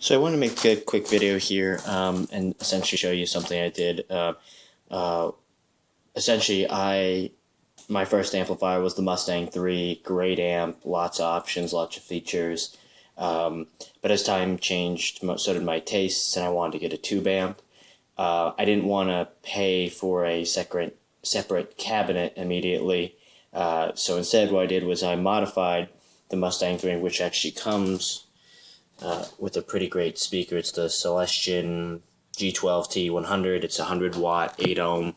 So I want to make a quick video here and essentially show you something I did. Essentially, my first amplifier was the Mustang 3, great amp, lots of options, lots of features. But as time changed, so did my tastes, and I wanted to get a tube amp. I didn't want to pay for a separate cabinet immediately. So instead what I did was I modified the Mustang 3, which actually comes with a pretty great speaker. It's the Celestion G12T100. It's a 100-watt, 8-ohm,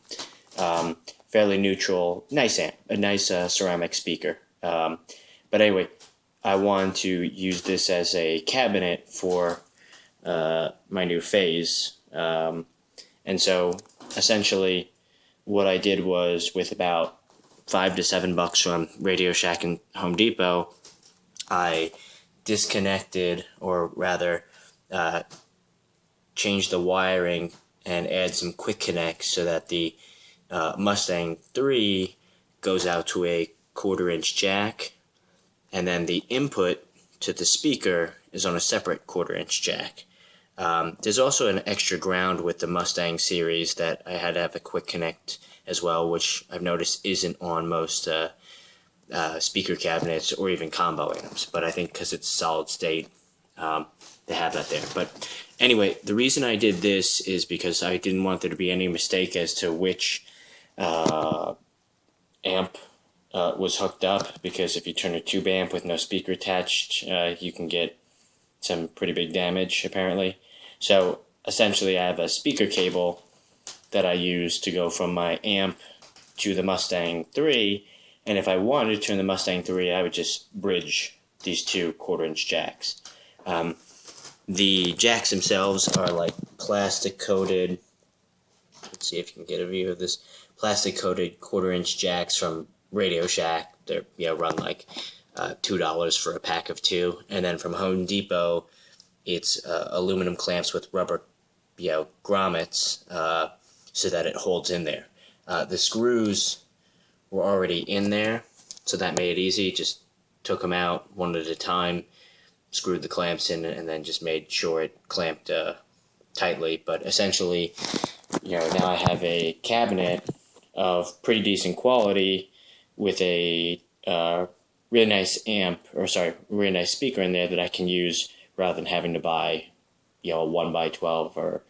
fairly neutral, nice amp, a nice ceramic speaker. But anyway, I wanted to use this as a cabinet for my new phase. And so essentially what I did was, with about $5 to $7 from Radio Shack and Home Depot, I disconnected, or rather changed the wiring and add some quick connects so that the Mustang 3 goes out to a 1/4-inch jack, and then the input to the speaker is on a separate 1/4-inch jack. There's also an extra ground with the Mustang series that I had to have a quick connect as well, which I've noticed isn't on most speaker cabinets or even combo amps, but I think because it's solid state, they have that there. But anyway, the reason I did this is because I didn't want there to be any mistake as to which amp was hooked up, because if you turn a tube amp with no speaker attached, you can get some pretty big damage apparently. So essentially I have a speaker cable that I use to go from my amp to the Mustang 3, and if I wanted to turn the Mustang 3, I would just bridge these two 1/4-inch jacks. The jacks themselves are like plastic coated. Let's see if you can get a view of this. Plastic coated 1/4-inch jacks from Radio Shack. They're run like $2 for a pack of 2, and then from Home Depot, it's aluminum clamps with rubber, grommets, so that it holds in there. The screws were already in there, so that made it easy. Just took them out one at a time, screwed the clamps in, and then just made sure it clamped tightly. But essentially, now I have a cabinet of pretty decent quality with a really nice really nice speaker in there that I can use rather than having to buy, a 1x12 or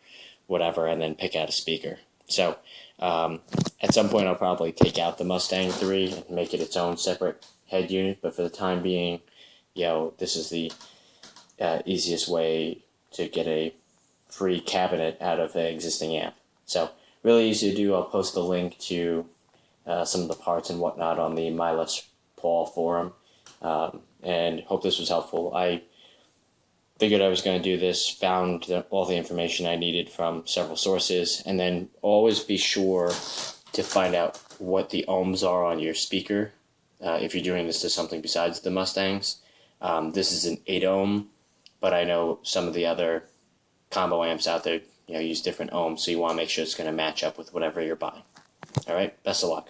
whatever and then pick out a speaker. So at some point I'll probably take out the Mustang 3 and make it its own separate head unit, but for the time being, this is the easiest way to get a free cabinet out of an existing amp. So really easy to do. I'll post the link to some of the parts and whatnot on the My Les Paul forum, and hope this was helpful. I figured I was going to do this, found all the information I needed from several sources, and then always be sure to find out what the ohms are on your speaker if you're doing this to something besides the Mustangs. This is an 8-ohm, but I know some of the other combo amps out there use different ohms, so you want to make sure it's going to match up with whatever you're buying. Alright, best of luck.